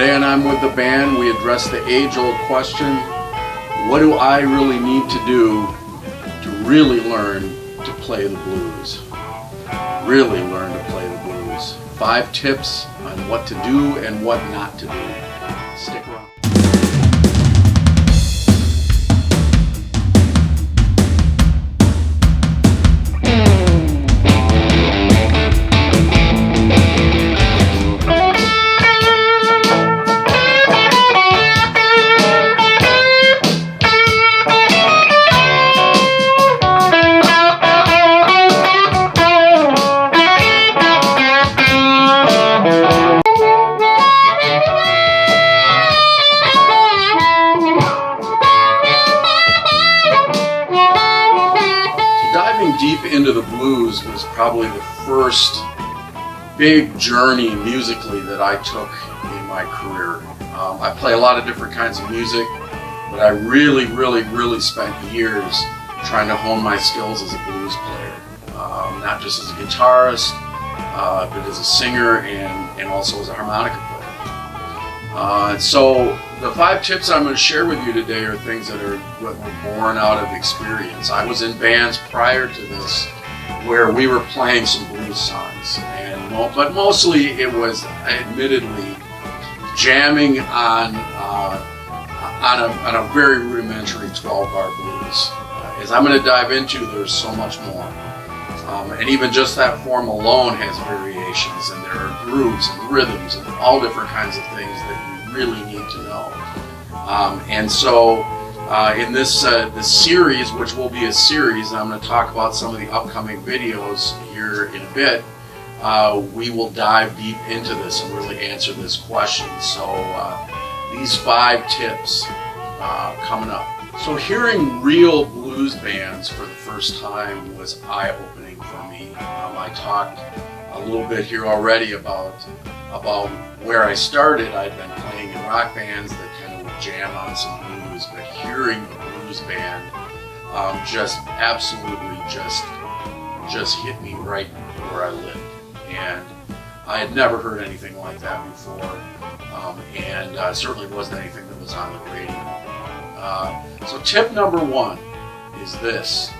Today and I'm with the band, we address the age-old question, what do I really need to do to really learn to play the blues? Really learn to play the blues. 5 tips on what to do and what not to do. Stick around. Deep into the blues was probably the first big journey musically that I took in my career. I play a lot of different kinds of music, but I really spent years trying to hone my skills as a blues player. Not just as a guitarist, but as a singer and also as a harmonica player. So the 5 tips I'm going to share with you today are things that were born out of experience. I was in bands prior to this where we were playing some blues songs, but mostly it was admittedly jamming on a very rudimentary 12-bar blues. As I'm going to dive into, there's so much more. And even just that form alone has variations, and there are grooves and rhythms and all different kinds of things that you really need to know. And so in this series, which will be a series, and I'm going to talk about some of the upcoming videos here in a bit, we will dive deep into this and really answer this question. So these 5 tips coming up. So hearing real blues bands for the first time was eye-opening for me. I talked a little bit here already about where I started. I'd been playing in rock bands that kind of would jam on some blues, but hearing a blues band just absolutely just hit me right where I lived. And I had never heard anything like that before, and certainly wasn't anything that was on the radio. So tip number 1 is this: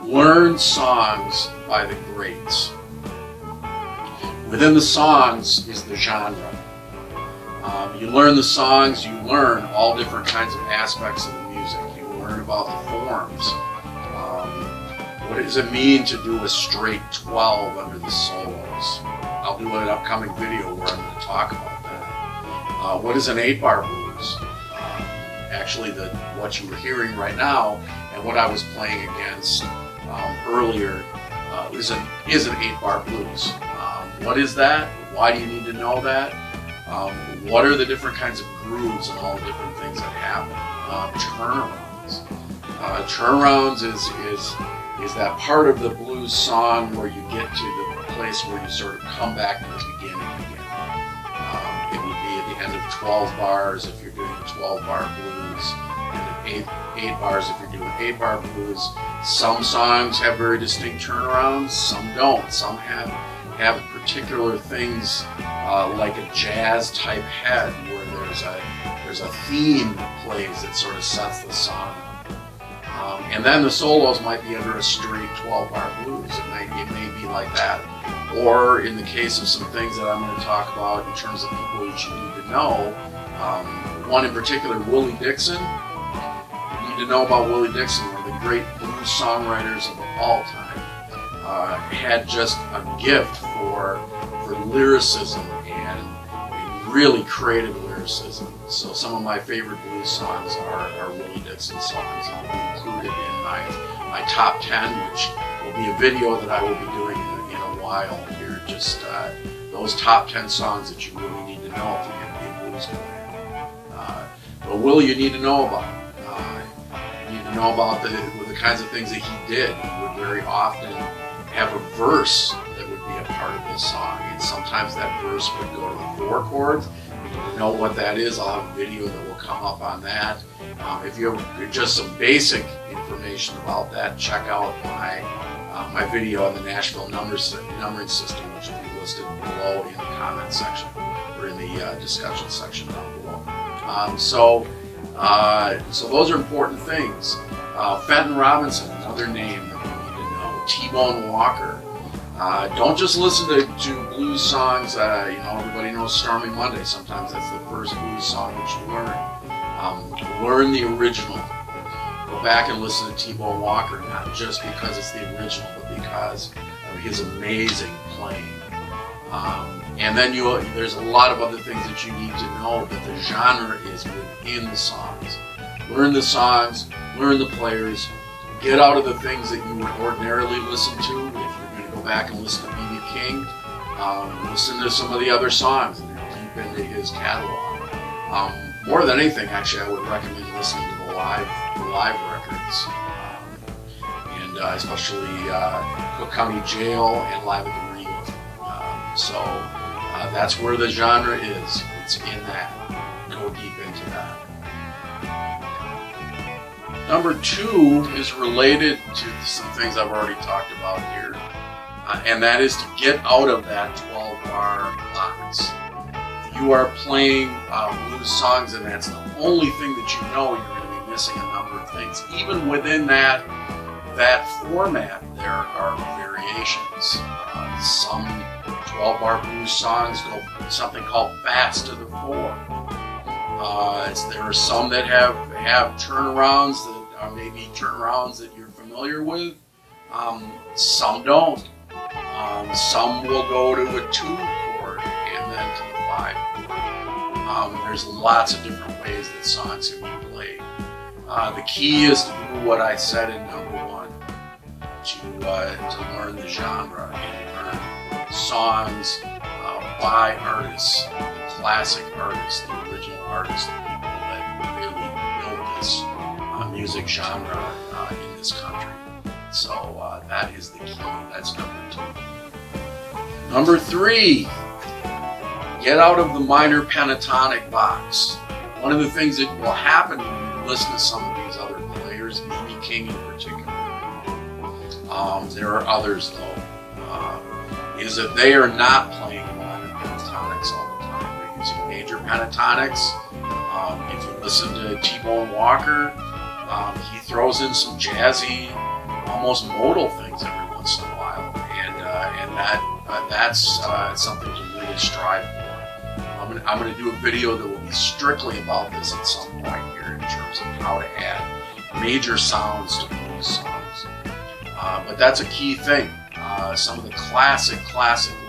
learn songs by the greats. Within the songs is the genre. You learn the songs, you learn all different kinds of aspects of the music. You learn about the forms. What does it mean to do a straight 12 under the solos? I'll do an upcoming video where I'm going to talk about that. What is an 8-bar blues? Actually, what you were hearing right now and what I was playing against earlier is an 8-bar blues. What is that? Why do you need to know that? What are the different kinds of grooves and all the different things that happen? Turnarounds. Turnarounds is that part of the blues song where you get to the place where you sort of come back to the beginning again. It would be at the end of 12 bars if you're doing a 12-bar blues, and at 8 bars if you're doing 8-bar blues. Some songs have very distinct turnarounds, some don't. Some have particular things like a jazz type head where there's a theme that plays that sort of sets the song up. And then the solos might be under a straight 12-bar blues. It may be like that. Or in the case of some things that I'm going to talk about in terms of people that you need to know, one in particular, Willie Dixon. You need to know about Willie Dixon, one of the great blues songwriters of all time. Had just a gift for lyricism and really creative lyricism. So some of my favorite blues songs are Willie Dixon songs, and will be included in my top 10, which will be a video that I will be doing in a while here. Just those top 10 songs that you really need to know if you're going to be a blues player. But Willie, you need to know about. You need to know about the kinds of things that he did. He would very often have a verse that would be a part of the song, and sometimes that verse would go to the 4 chords. You need to know what that is. I'll have a video that will come up on that. If you have just some basic information about that, check out my video on the Nashville numbering system, which will be listed below in the comment section, or over in the discussion section down below. So those are important things. Fenton Robinson, another name that you need to know. T-Bone Walker. Don't just listen to blues songs. Everybody knows Stormy Monday. Sometimes that's the first blues song that you learn. Learn the original. Go back and listen to T-Bone Walker, not just because it's the original, but because of his amazing playing. And then there's a lot of other things that you need to know, but the genre is within the songs. Learn the songs, learn the players, get out of the things that you would ordinarily listen to. If you're going to go back and listen to B.B. King, listen to some of the other songs and deep into his catalog. More than anything, actually, I would recommend listening to the live records, and especially Cook County Jail and Live at the Rio. That's where the genre is. It's in that. Go deep into that. Number 2 is related to some things I've already talked about here, and that is to get out of that 12-bar box. If you are playing blues songs and that's the only thing that you know, you're going to be missing a number of things. Even within that format, there are variations. Some 12-bar blues songs go something called fast to the 4. There are some that have turnarounds that are maybe turnarounds that you're familiar with. Some don't. Some will go to a 2 chord and then to the 5 chord. There's lots of different ways that songs can be played. The key is to do what I said in number 1, to learn the genre and learn songs by artists, the classic artists, the original artists, the people that really built this music genre in this country. So that is the key. That's number 2. Number 3, get out of the minor pentatonic box. One of the things that will happen when you listen to some of these other players, B.B. King in particular, there are others though, is that they are not playing minor pentatonics all the time. They're using major pentatonics. If you listen to T-Bone Walker, he throws in some jazzy, almost modal things every once in a while, and that's something to really strive for. I'm going to do a video that will be strictly about this at some point here in terms of how to add major sounds to blues songs. But that's a key thing. Some of the classic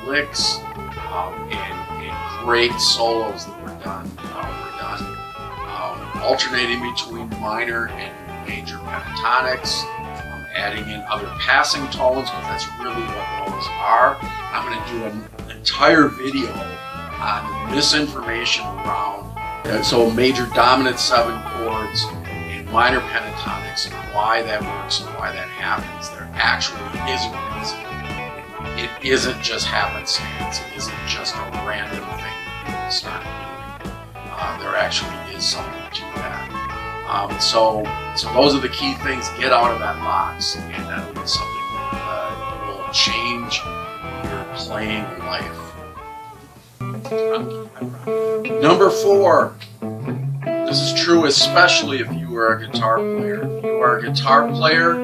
licks and great solos that were done alternating between minor and major pentatonics, adding in other passing tones, because that's really what those are. I'm going to do an entire video on the misinformation around so major dominant 7 chords and minor pentatonics and why that works and why that happens. There actually is a reason. It isn't just happenstance. It isn't just a random thing that people start doing. There actually is something to that. So those are the key things. Get out of that box, and that will be something that will change your playing life. Number 4. This is true especially if you are a guitar player. If you are a guitar player,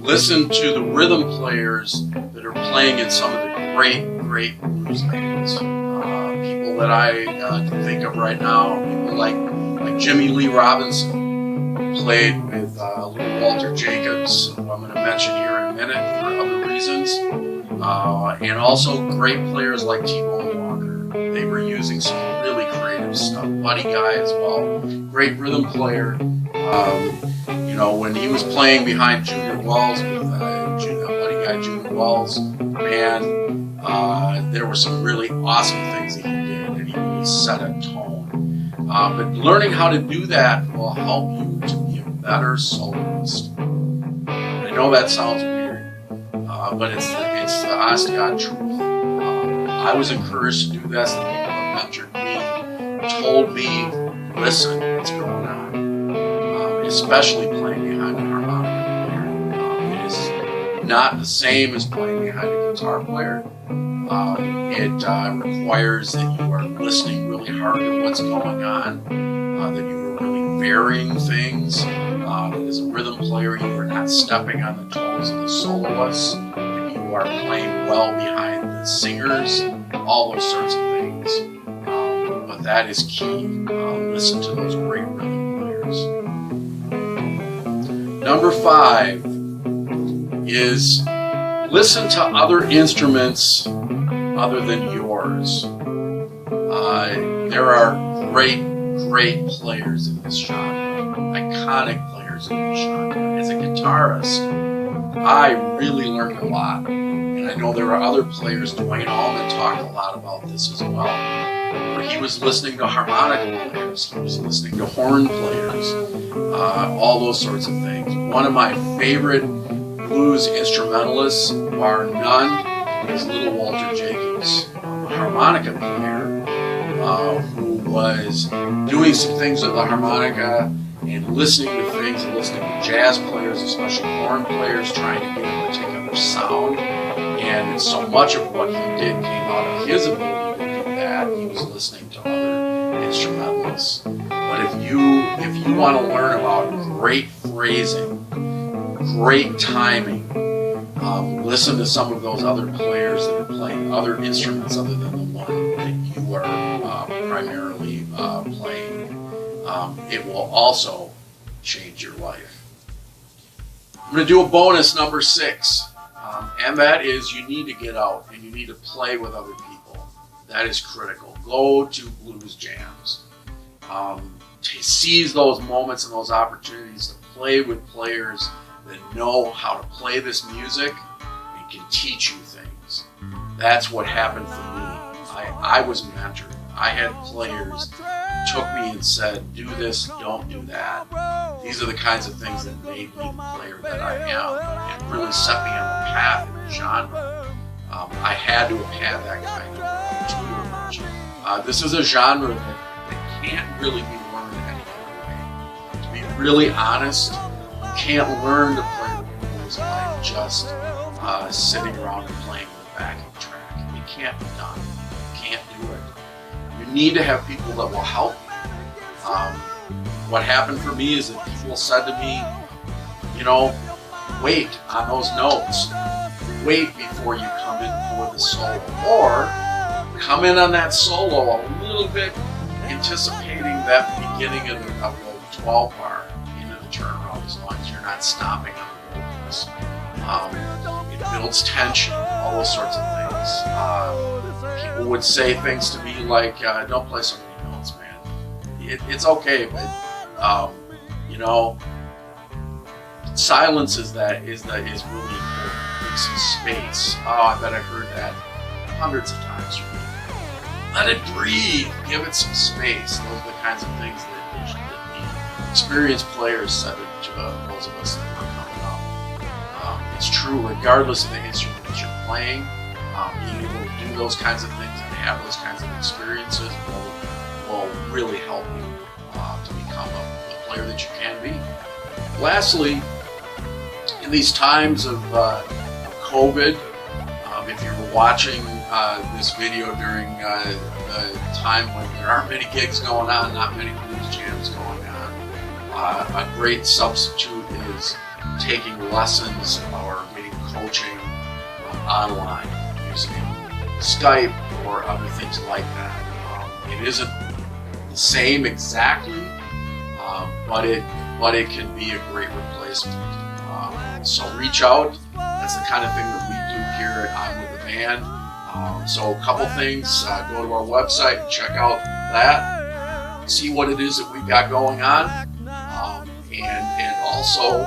listen to the rhythm players that are playing in some of the great blues bands. People that I can think of right now, people like Jimmy Lee Robinson, who played with Little Walter Jacobs, who I'm going to mention here in a minute for other reasons, and also great players like T-Bone Walker. They were using some really creative stuff. Buddy Guy as well, great rhythm player. When he was playing behind Junior Wells with Buddy Guy Junior Wells band, there were some really awesome things that he did, and he really set a tone. But learning how to do that will help you to be a better soloist. I know that sounds weird, but it's the honest to God truth. I was encouraged to do this. The people that mentored me told me, listen, what's going on. Especially playing behind an harmonica player. It is not the same as playing behind a guitar player. It requires that you are listening really hard to what's going on, that you are really varying things, that as a rhythm player you are not stepping on the toes of the soloists, that you are playing well behind the singers, all those sorts of things. But that is key. Listen to those great rhythm players. Number 5 is listen to other instruments other than yours. There are great players in this genre, iconic players in this genre. As a guitarist, I really learned a lot, and I know there are other players. Dwayne Allman talked a lot about this as well, where he was listening to harmonica players, he was listening to horn players, all those sorts of things. One of my favorite blues instrumentalists, bar none, is Little Walter Jacobs, a harmonica player who was doing some things with the harmonica and listening to things and listening to jazz players, especially horn players, trying to get a particular sound. And so much of what he did came out of his ability to do that. He was listening to other instrumentalists. But if you want to learn about great phrasing, great timing, listen to some of those other players that are playing other instruments other than the one that you are primarily playing. It will also change your life. I'm going to do a bonus, number 6, and that is you need to get out and you need to play with other people. That is critical. Go to blues jams. Seize those moments and those opportunities to play with players that know how to play this music and can teach you things. That's what happened for me. I was mentored. I had players who took me and said, do this, don't do that. These are the kinds of things that made me the player that I am and really set me on the path in the genre. I had to have had that kind of tutelage. This is a genre that can't really be learned any other way. To be really honest, you can't learn to play the blues by just sitting around and playing the backing track. It can't be done. You can't do it. You need to have people that will help you. What happened for me is that people said to me, wait on those notes. Wait before you come in for the solo. Or come in on that solo a little bit anticipating that beginning of the 12 bar into the turnaround, as long as you're not stopping on the vocals. It builds tension, all those sorts of things. People would say things to me like, don't play so many notes, man. It's okay, but silence is really important. Make some space. Oh, I bet I've heard that hundreds of times from me. Let it breathe. Give it some space. Those are the kinds of things that the experienced players said to those of us that were coming up. It's true, regardless of the instrument that you're playing. Being able to do those kinds of things and have those kinds of experiences will really help you to become the player that you can be. Lastly, in these times of COVID, if you were watching this video during the time when there aren't many gigs going on, not many blues jams going on, a great substitute is taking lessons or getting coaching online using Skype or other things like that. It isn't the same exactly, but it can be a great replacement. So reach out. That's the kind of thing that we do here at I'm With the Band. So a couple things. Go to our website and check out that. See what it is that we've got going on, and also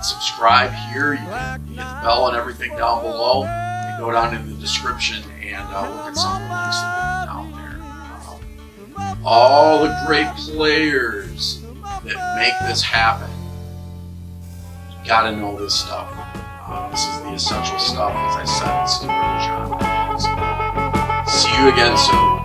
subscribe here. You can hit the bell and everything down below. And go down in the description and look at some of the links that we put down there. All the great players that make this happen. You gotta know this stuff. This is the essential stuff. As I said, this is where the genre is. See you again soon.